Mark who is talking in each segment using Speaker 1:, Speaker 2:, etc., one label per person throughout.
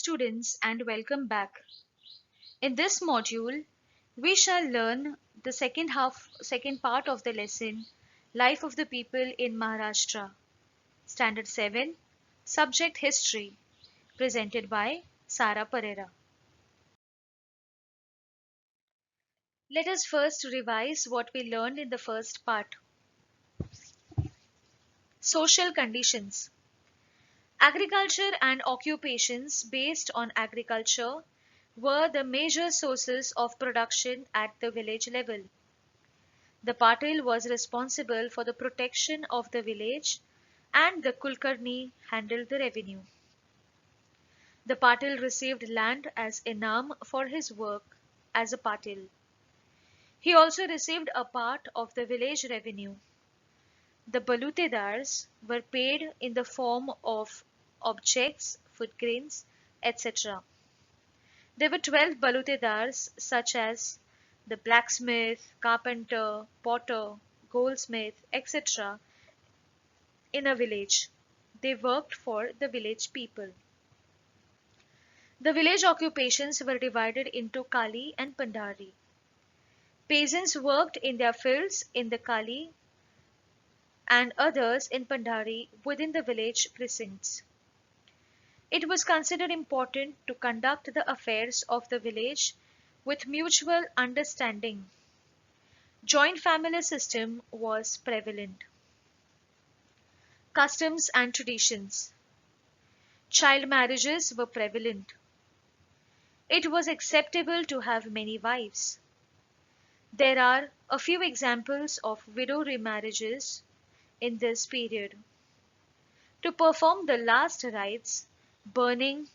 Speaker 1: students, and welcome back. In this module, we shall learn the second part of the lesson, Life of the People in Maharashtra, Standard 7, Subject History, presented by Sara Pereira. Let us first revise what we learned in the first part. Social conditions. Agriculture and occupations based on agriculture were the major sources of production at the village level. The Patil was responsible for the protection of the village and the Kulkarni handled the revenue. The Patil received land as inam for his work as a Patil. He also received a part of the village revenue. The Balutedars were paid in the form of objects, food grains, etc. There were 12 Balutedars such as the blacksmith, carpenter, potter, goldsmith, etc. in a village. They worked for the village people. The village occupations were divided into Kali and Pandari. Peasants worked in their fields in the Kali and others in Pandari within the village precincts. It was considered important to conduct the affairs of the village with mutual understanding. Joint family system was prevalent. Customs and traditions. Child marriages were prevalent. It was acceptable to have many wives. There are a few examples of widow remarriages in this period. To perform the last rites, burning,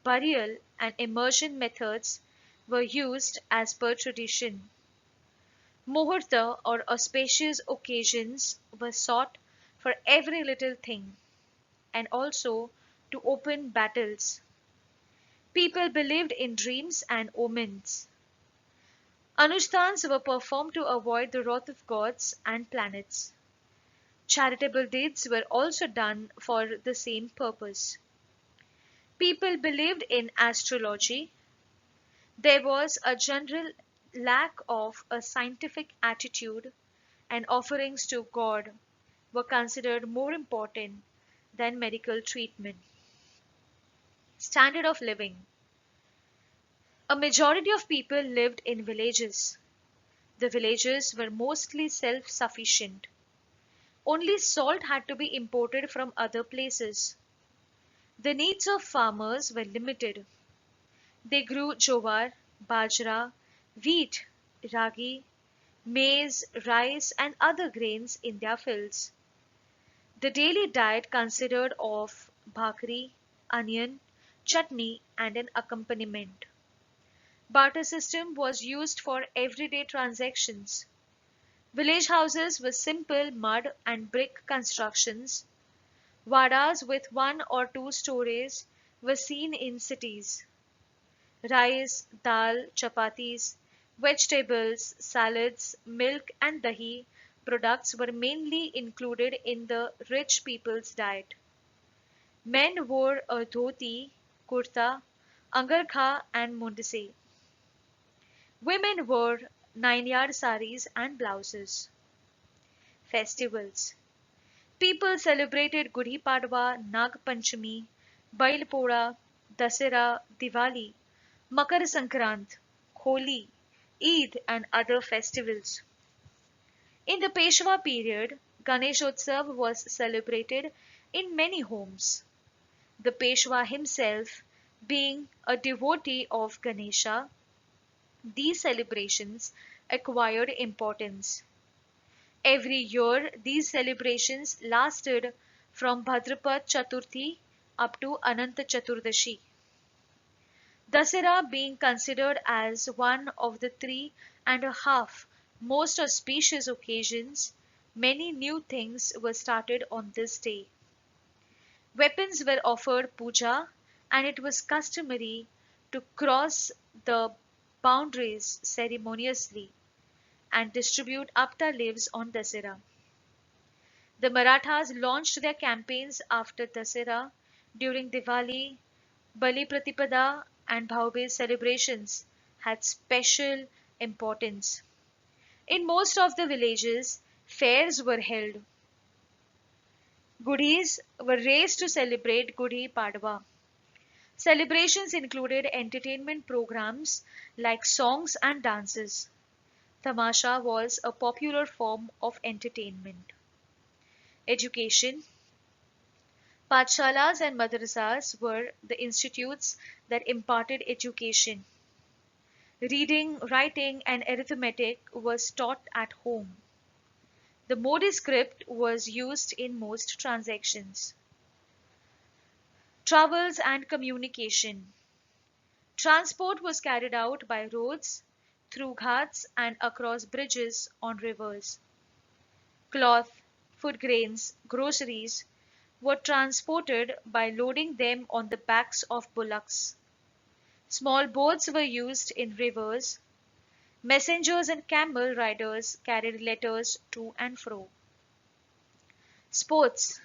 Speaker 1: burial, and immersion methods were used as per tradition. Muhurta or auspicious occasions were sought for every little thing, and also to open battles. People believed in dreams and omens. Anushtans were performed to avoid the wrath of gods and planets. Charitable deeds were also done for the same purpose. People believed in astrology. There was a general lack of a scientific attitude, and offerings to God were considered more important than medical treatment. Standard of living. A majority of people lived in villages. The villages were mostly self sufficient. Only salt had to be imported from other places. The needs of farmers were limited. They grew jowar, bajra, wheat, ragi, maize, rice, and other grains in their fields. The daily diet consisted of bhakri, onion, chutney, and an accompaniment. Barter system was used for everyday transactions. Village houses were simple mud and brick constructions. Vadas with one or two stories were seen in cities. Rice, dal, chapatis, vegetables, salads, milk, and dahi products were mainly included in the rich people's diet. Men wore a dhoti, kurta, angarkha, and mundise. Women wore nine-yard saris and blouses. Festivals. People celebrated Gudi Padwa, Nag Panchami, Bail Poda, Dasera, Diwali, Makar Sankrant, Holi, Eid, and other festivals. In the Peshwa period, Ganeshotsav was celebrated in many homes. The Peshwa himself, being a devotee of Ganesha, these celebrations acquired importance. Every year, these celebrations lasted from Bhadrapad Chaturthi up to Ananta Chaturdashi. Dasera being considered as one of the 3.5 most auspicious occasions, many new things were started on this day. Weapons were offered puja, and it was customary to cross the boundaries ceremoniously and distribute apta leaves on Dasera. The Marathas launched their campaigns after Dasera during Diwali, Bali Pratipada and Bhaubej celebrations had special importance. In most of the villages, fairs were held. Gudis were raised to celebrate Gudi Padwa. Celebrations included entertainment programs like songs and dances. Tamasha was a popular form of entertainment. Education. Pathshalas and madrasas were the institutes that imparted education. Reading, writing, and arithmetic was taught at home. The Modi script was used in most transactions. Travels and communication. Transport was carried out by roads, through ghats, and across bridges on rivers. Cloth, food grains, groceries were transported by loading them on the backs of bullocks. Small boats were used in rivers. Messengers and camel riders carried letters to and fro. Sports.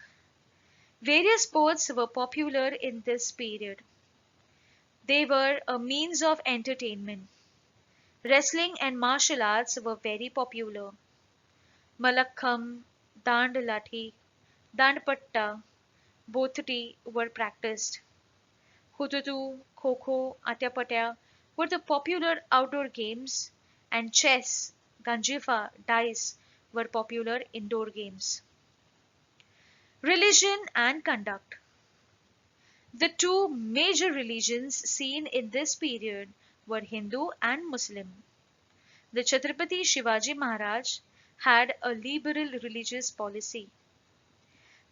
Speaker 1: Various sports were popular in this period. They were a means of entertainment. Wrestling and martial arts were very popular. Malakham, Dand Lathi, Dandpatta, Bothti were practiced. Hututu, Kho-Kho, Atya-Patya were the popular outdoor games, and chess, Ganjifa, dice were popular indoor games. Religion and conduct. The two major religions seen in this period were Hindu and Muslim. The Chhatrapati Shivaji Maharaj had a liberal religious policy.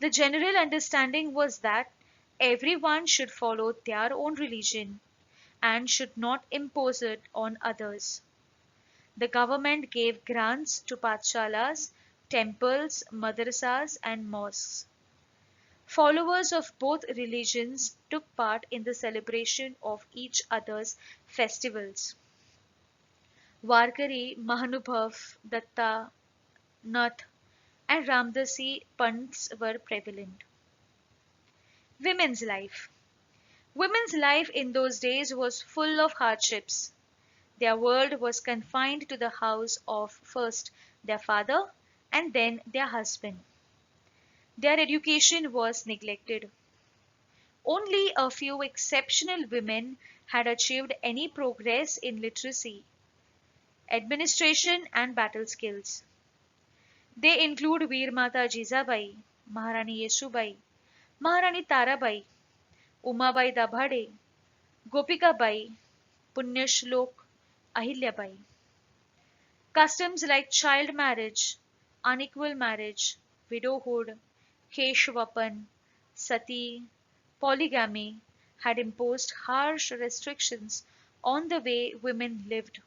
Speaker 1: The general understanding was that everyone should follow their own religion and should not impose it on others. The government gave grants to pathshalas, temples, madrasas, and mosques. Followers of both religions took part in the celebration of each other's festivals. Warkari, Mahanubhav, Datta, Nath, and Ramdasi Pants were prevalent. Women's life. Women's life in those days was full of hardships. Their world was confined to the house of first their father and then their husband. Their education was neglected. Only a few exceptional women had achieved any progress in literacy, administration, and battle skills. They include Veer Mata Jizabai, Maharani Yesubai, Maharani Tarabai, Umabai Dabhade, Gopikabai, Punyashlok, Ahilyabai. Customs like child marriage, unequal marriage, widowhood, Keshvapan, Sati, polygamy had imposed harsh restrictions on the way women lived.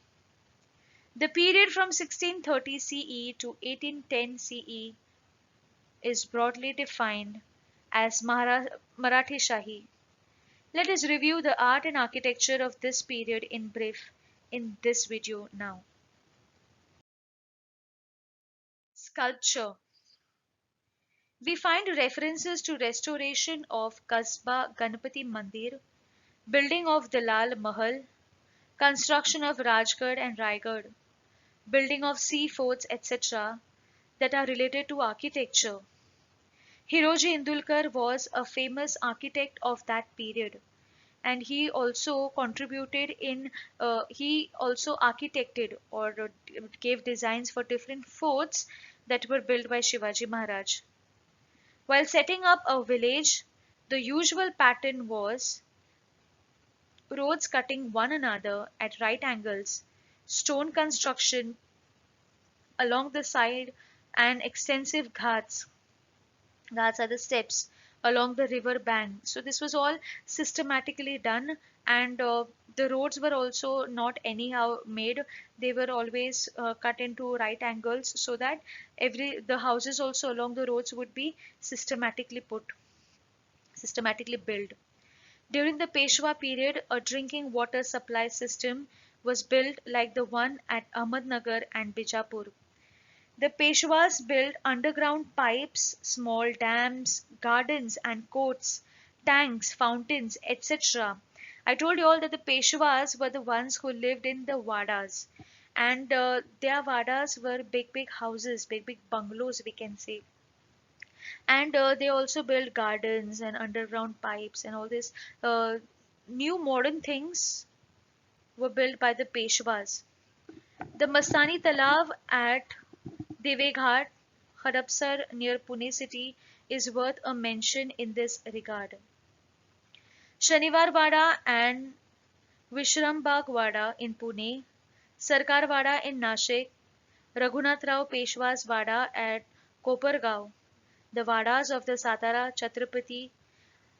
Speaker 1: The period from 1630 CE to 1810 CE is broadly defined as Marathi Shahi. Let us review the art and architecture of this period in brief in this video now. Sculpture. We find references to restoration of Kasba Ganpati Mandir, building of Dalal Mahal, construction of Rajgarh and Raigad, building of sea forts, etc., that are related to architecture. Hiroji Indulkar was a famous architect of that period, and he also contributed in he also architected or gave designs for different forts that were built by Shivaji Maharaj. While setting up a village, the usual pattern was roads cutting one another at right angles, stone construction along the side, and extensive ghats. Ghats are the steps along the river bank. So this was all systematically done, and the roads were also not anyhow made. They were always cut into right angles so that the houses also along the roads would be systematically built. During the Peshwa period, a drinking water supply system was built like the one at Ahmednagar and Bijapur. The Peshwas built underground pipes, small dams, gardens, and courts tanks, fountains, etc. I told you all that the Peshwas were the ones who lived in the Vadas, and their Vadas were big, big houses, big, big bungalows, we can say. And they also built gardens and underground pipes and all this uh, new modern things were built by the Peshwas. The Mastani Talab at Deveghat, Hadapsar near Pune city is worth a mention in this regard. Shaniwar Wada and Vishrambagh Wada in Pune, Sarkar Wada in Nashik, Raghunath Rao Peshwa's Wada at Kopargaon, the Vadas of the Satara Chhatrapati,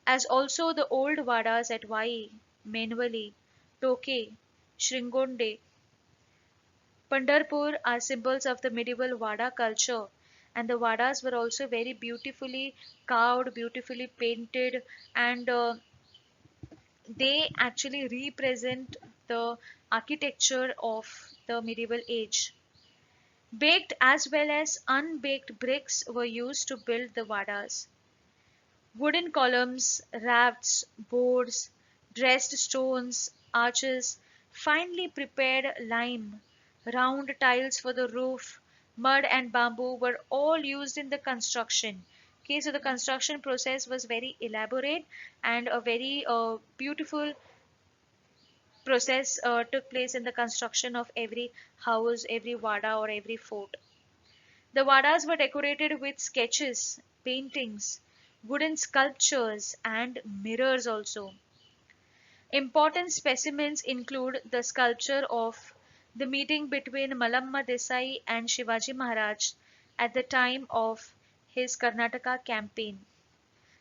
Speaker 1: as also the old Vadas at Vai, Menwali, Toke, Shringonde, Pandharpur are symbols of the medieval Vada culture, and the Vadas were also very beautifully carved, beautifully painted, and they actually represent the architecture of the medieval age. Baked as well as unbaked bricks were used to build the Vadas. Wooden columns, rafts, boards, dressed stones, arches, finely prepared lime, round tiles for the roof, mud and bamboo were all used in the construction. Okay, so the construction process was very elaborate and a very beautiful process took place in the construction of every house, every vada or every fort. The vadas were decorated with sketches, paintings, wooden sculptures, and mirrors also. Important specimens include the sculpture of the meeting between Malamma Desai and Shivaji Maharaj at the time of his Karnataka campaign.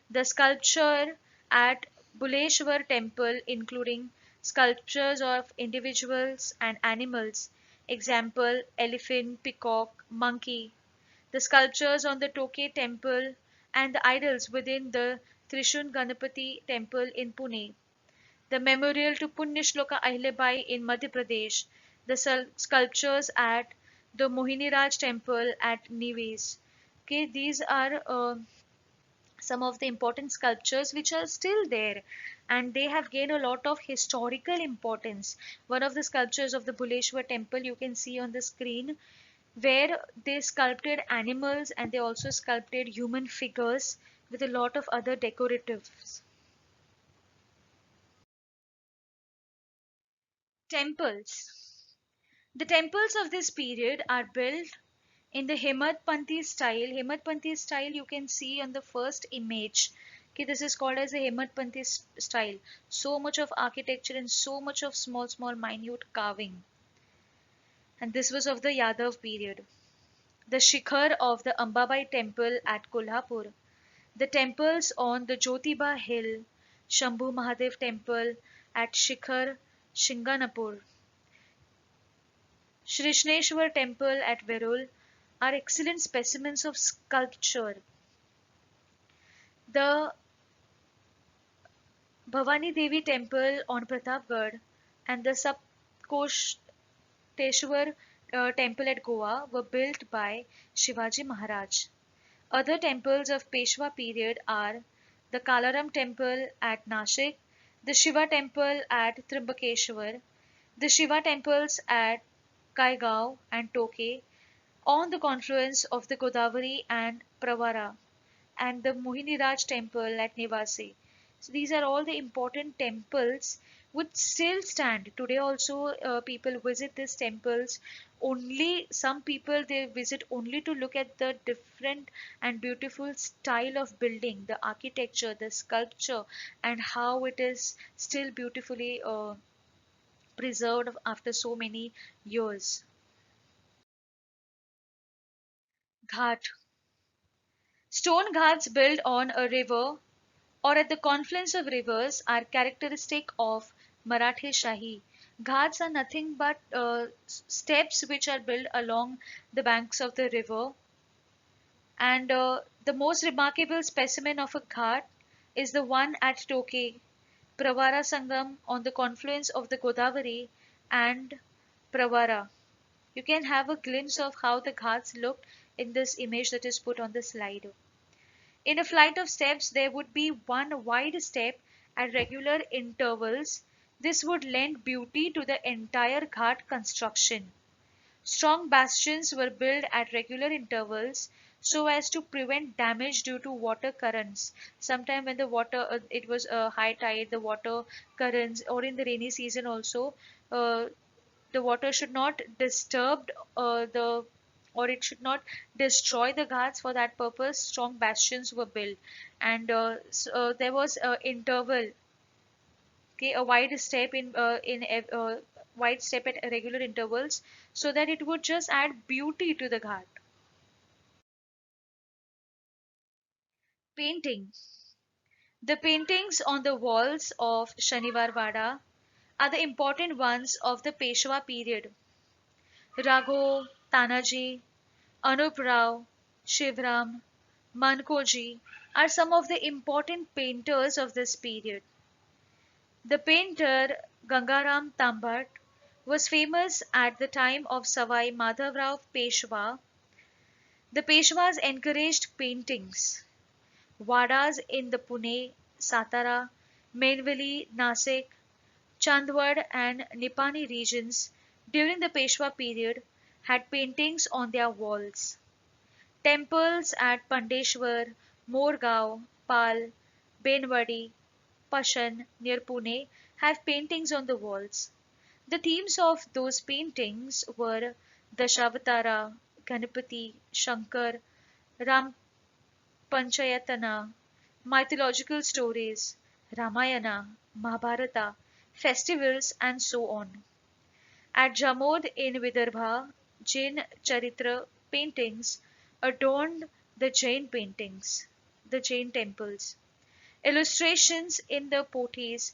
Speaker 1: The sculpture at Buleshwar temple including sculptures of individuals and animals, example elephant, peacock, monkey, the sculptures on the Toke temple and the idols within the Trishun Ganapati temple in Pune, the memorial to Punyashloka Ahilyabai in Madhya Pradesh, the sculptures at the Mohiniraj temple at Nives. Okay, these are some of the important sculptures which are still there and they have gained a lot of historical importance. One of the sculptures of the Buleshwar temple you can see on the screen where they sculpted animals and they also sculpted human figures with a lot of other decoratives. Temples. The temples of this period are built in the Hemadpanthi style. Hemadpanthi style you can see on the first image. Okay, this is called as the Hemadpanthi style. So much of architecture and so much of small, small, minute carving. And this was of the Yadav period. The Shikhar of the Ambabai temple at Kolhapur. The temples on the Jyotiba hill, Shambhu Mahadev temple at Shikhar, Shinganapur. Srishneshwar temple at Verul are excellent specimens of sculpture. The Bhavani Devi temple on Pratapgarh and the Sapkoteshwar temple at Goa were built by Shivaji Maharaj. Other temples of Peshwa period are the Kalaram temple at Nashik, the Shiva temple at Trimbakeshwar, the Shiva temples at Kaigaon and Toke on the confluence of the Godavari and Pravara, and the Mohiniraj temple at Nivasi. So these are all the important temples which still stand today. Also, people visit these temples. Only some people they visit only to look at the different and beautiful style of building, the architecture, the sculpture, and how it is still beautifully preserved after so many years. Ghat. Stone ghats built on a river or at the confluence of rivers are characteristic of Marathe Shahi. Ghats are nothing but steps which are built along the banks of the river. And the most remarkable specimen of a ghat is the one at Toke, Pravara Sangam on the confluence of the Godavari and Pravara. You can have a glimpse of how the ghats looked in this image that is put on the slide. In a flight of steps, there would be one wide step at regular intervals. This would lend beauty to the entire ghat construction. Strong bastions were built at regular intervals so as to prevent damage due to water currents. Sometime when the water it was high tide, the water currents, or in the rainy season also, uh, the water should not disturb the or it should not destroy the ghats. For that purpose, strong bastions were built, and there was a interval, okay, a wide step wide step at regular intervals, so that it would just add beauty to the ghat. Painting. The paintings on the walls of Shaniwar Wada are the important ones of the Peshwa period. Raghu, Tanaji, Anup Rao, Shivram, Mankoji are some of the important painters of this period. The painter Gangaram Tambhat was famous at the time of Savai Madhavrao Peshwa. The Peshwas encouraged paintings. Wadas in the Pune, Satara, Mainvali, Nasik, Chandwad and Nipani regions during the Peshwa period had paintings on their walls. Temples at Pandeshwar, Morgaon, Pal, Benwadi, Pashan near Pune have paintings on the walls. The themes of those paintings were Dashavatara, Ganapati, Shankar, Ram Panchayatana, mythological stories, Ramayana, Mahabharata, festivals, and so on. At Jamod in Vidarbha, Jain Charitra paintings adorned the Jain temples. Illustrations in the pothis,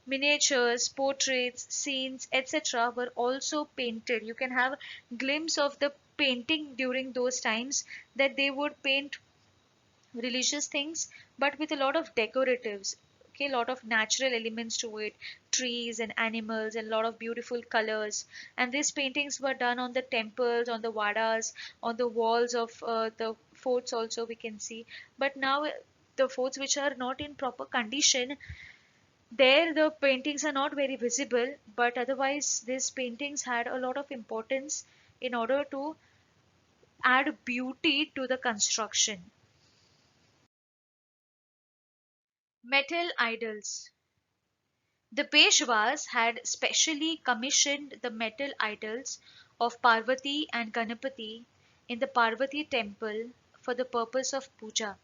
Speaker 1: miniatures, portraits, scenes, etc. were also painted. You can have glimpse of the painting during those times, that they would paint religious things but with a lot of decoratives, okay, a lot of natural elements to it, trees and animals and a lot of beautiful colors. And these paintings were done on the temples, on the vadas, on the walls of the forts also we can see. But now the forts which are not in proper condition, there the paintings are not very visible, but otherwise these paintings had a lot of importance in order to add beauty to the construction. Metal idols. The Peshwas had specially commissioned the metal idols of Parvati and Ganapati in the Parvati temple for the purpose of puja.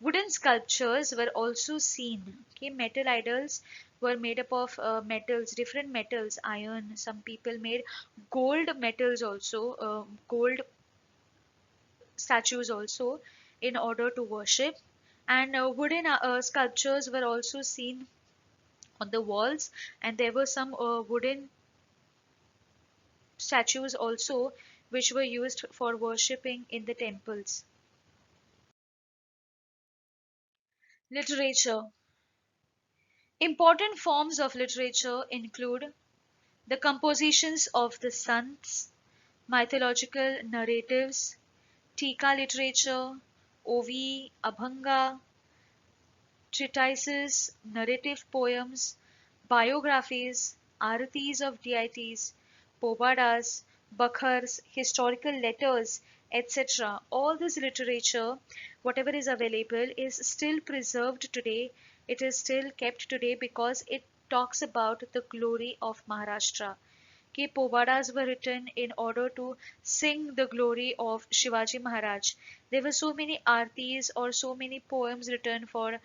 Speaker 1: Wooden sculptures were also seen. Okay, metal idols were made up of metals, different metals, iron. Some people made gold metals also, gold statues also, in order to worship. And wooden sculptures were also seen on the walls, and there were some wooden statues also which were used for worshipping in the temples. Literature. Important forms of literature include the compositions of the sants, mythological narratives, tika literature, ovi, abhanga, treatises, narrative poems, biographies, aratis of deities, povadas, bakhars, historical letters, etc. All this literature, whatever is available, is still preserved today. It is still kept today because it talks about the glory of Maharashtra. Ki Povadas were written in order to sing the glory of Shivaji Maharaj. There were so many artis or so many poems written for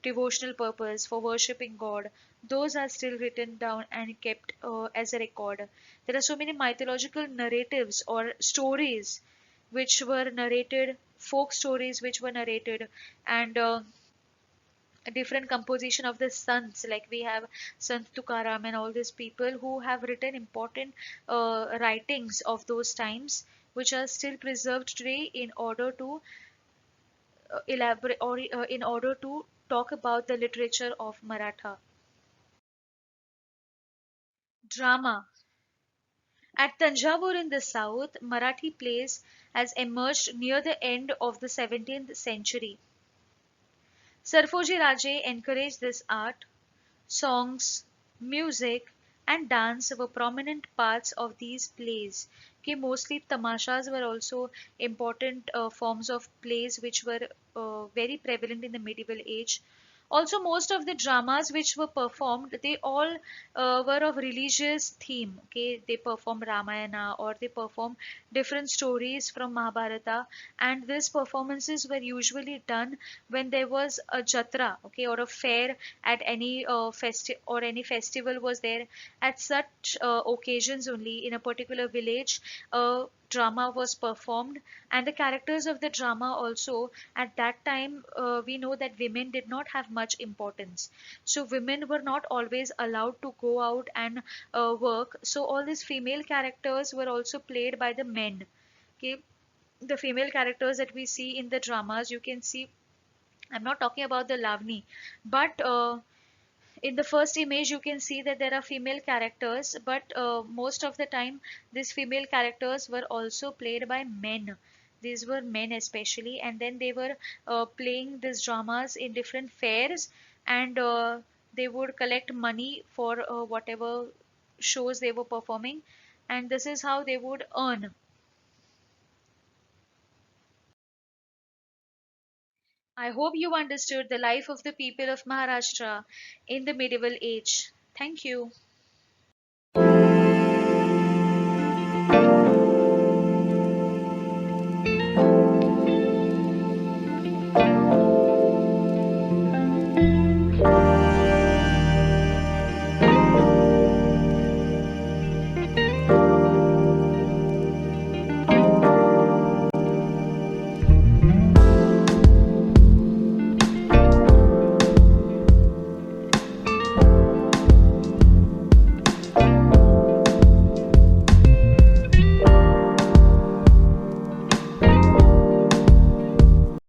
Speaker 1: devotional purpose, for worshipping God. Those are still written down and kept as a record. There are so many mythological narratives or stories which were narrated, folk stories which were narrated, and a different composition of the sons, like we have Sant Tukaram and all these people who have written important writings of those times, which are still preserved today in order to elaborate or in order to talk about the literature of Maratha. Drama. At Tanjavur in the south, Marathi plays has emerged near the end of the 17th century. Sarfoji Raje encouraged this art. Songs, music, and dance were prominent parts of these plays. Okay, mostly tamashas were also important forms of plays which were very prevalent in the medieval age. Also, most of the dramas which were performed, they all were of religious theme. Okay, they perform Ramayana or they perform different stories from Mahabharata, and these performances were usually done when there was a jatra, okay, or a fair at any or any festival was there. At such occasions only in a particular village, drama was performed, and the characters of the drama also at that time, we know that women did not have much importance, so women were not always allowed to go out and work, so all these female characters were also played by the men. Okay, the female characters that we see in the dramas, you can see, I'm not talking about the Lavani, but in the first image you can see that there are female characters, but most of the time these female characters were also played by men. These were men especially, and then they were playing these dramas in different fairs, and they would collect money for whatever shows they were performing, and this is how they would earn. I hope you understood the life of the people of Maharashtra in the medieval age. Thank you.